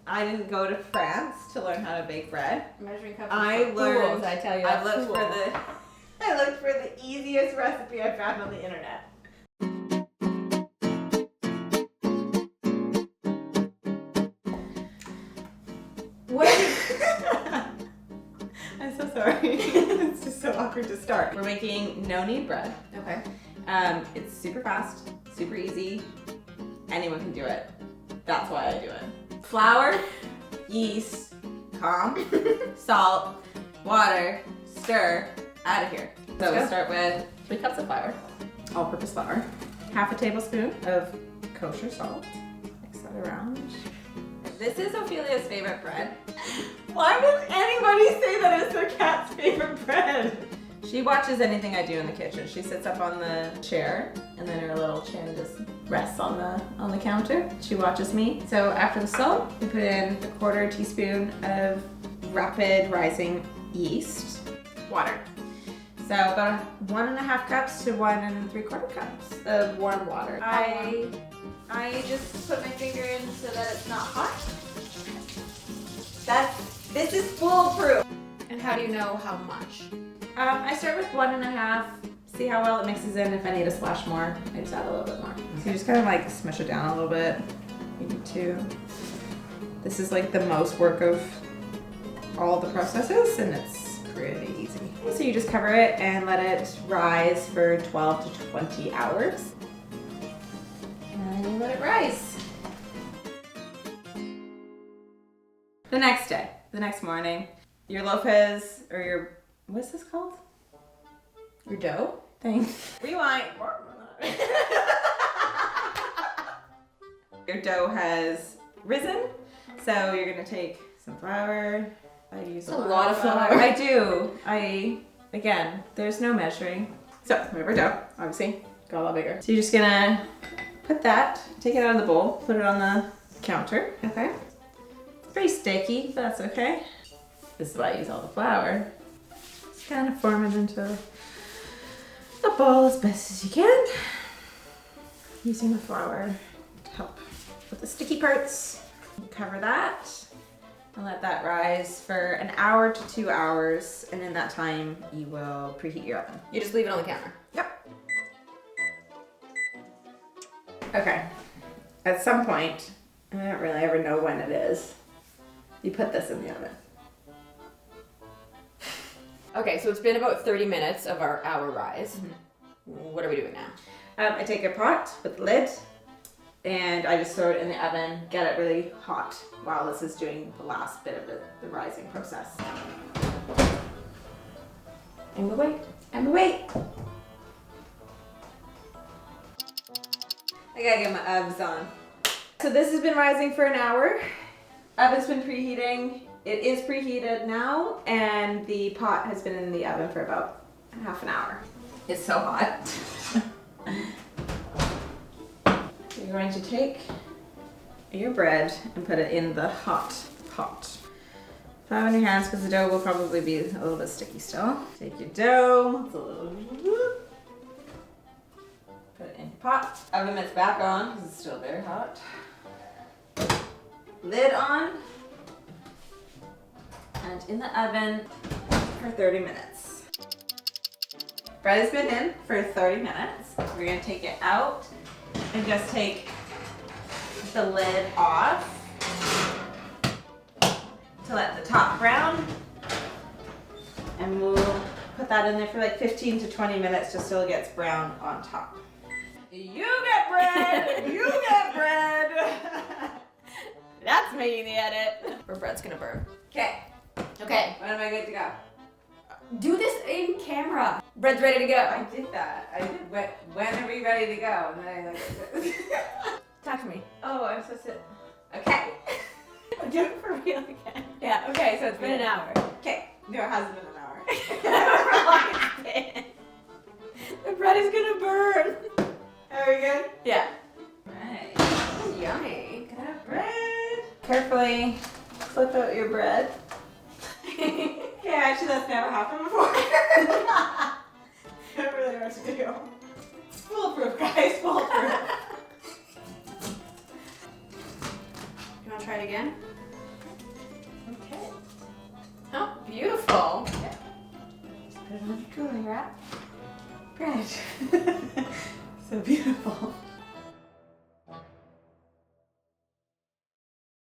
I didn't go to France to learn how to bake bread. Measuring cups. I learned. Fools, I tell you. I looked for the easiest recipe I found on the internet. What? I'm so sorry. It's just so awkward to start. We're making no-knead bread. Okay. It's super fast, super easy. Anyone can do it. That's why I do it. Flour, yeast, salt, water, stir, out of here. So we'll start with 3 cups of flour, all-purpose flour, half a tablespoon of kosher salt. Mix that around. This is Ophelia's favorite bread. Why would anybody say that it's their cat's favorite bread? She watches anything I do in the kitchen. She sits up on the chair, and then her little chin just rests on the counter. She watches me. So after the salt, we put in a 1/4 teaspoon of rapid rising yeast, water. So about 1.5 cups to 1 3/4 cups of warm water. I just put my finger in so that it's not hot. This is foolproof. And how do you know how much? I start with 1.5, see how well it mixes in. If I need a splash more, I just add a little bit more. So you just kind of like smush it down a little bit, maybe 2. This is like the most work of all the processes, and it's pretty easy. So you just cover it and let it rise for 12 to 20 hours. And you let it rise. The next day, the next morning, your loaf is, or your, what's this called? Your dough? Thanks. Rewind. Your dough has risen, so you're gonna take some flour. I use a lot of flour. I do. Again, there's no measuring. So we have our dough, obviously, got a lot bigger. So you're just gonna put that, take it out of the bowl, put it on the counter. Okay. It's pretty sticky, but that's okay. This is why I use all the flour. Just kind of form it into a ball as best as you can. Using the flour to help with the sticky parts. Cover that and let that rise for 1 hour to 2 hours. And in that time, you will preheat your oven. You just leave it on the counter. Yep. Okay. At some point, I don't really ever know when it is, you put this in the oven. Okay, so it's been about 30 minutes of our hour rise. Mm-hmm. What are we doing now? I take a pot with a lid and I just throw it in the oven, get it really hot while this is doing the last bit of the rising process. And we wait, and we wait. I gotta get my ovens on. So this has been rising for 1 hour. Oven's been preheating. It is preheated now, and the pot has been in the oven for about half an hour. It's so hot. You're going to take your bread and put it in the hot pot. Put it on your hands because the dough will probably be a little bit sticky still. Take your dough, it's a little, put it in your pot. Oven mitts back on because it's still very hot. Lid on. And in the oven for 30 minutes. Bread has been in for 30 minutes. We're gonna take it out and just take the lid off to let the top brown. And we'll put that in there for like 15 to 20 minutes just so it gets brown on top. You get bread! You get bread! That's making the edit. Our bread's gonna burn. Okay. Okay. When am I good to go? Do this in camera. Bread's ready to go. I did that. I did. When are we ready to go? And then I like. Talk to me. Oh, I'm supposed to. Okay. Do it for real again. Yeah. Okay. So it's been an hour. Okay. No, it hasn't been an hour. However long it's been. The bread is gonna burn. Are we good? Yeah. Right. Yummy. Got bread. Carefully flip out your bread. Okay, actually that's never happened before. I don't really know what to do. It's foolproof, guys, foolproof. You wanna try it again? Okay. Oh, beautiful. Just put it on your cooling wrap. Great. So beautiful.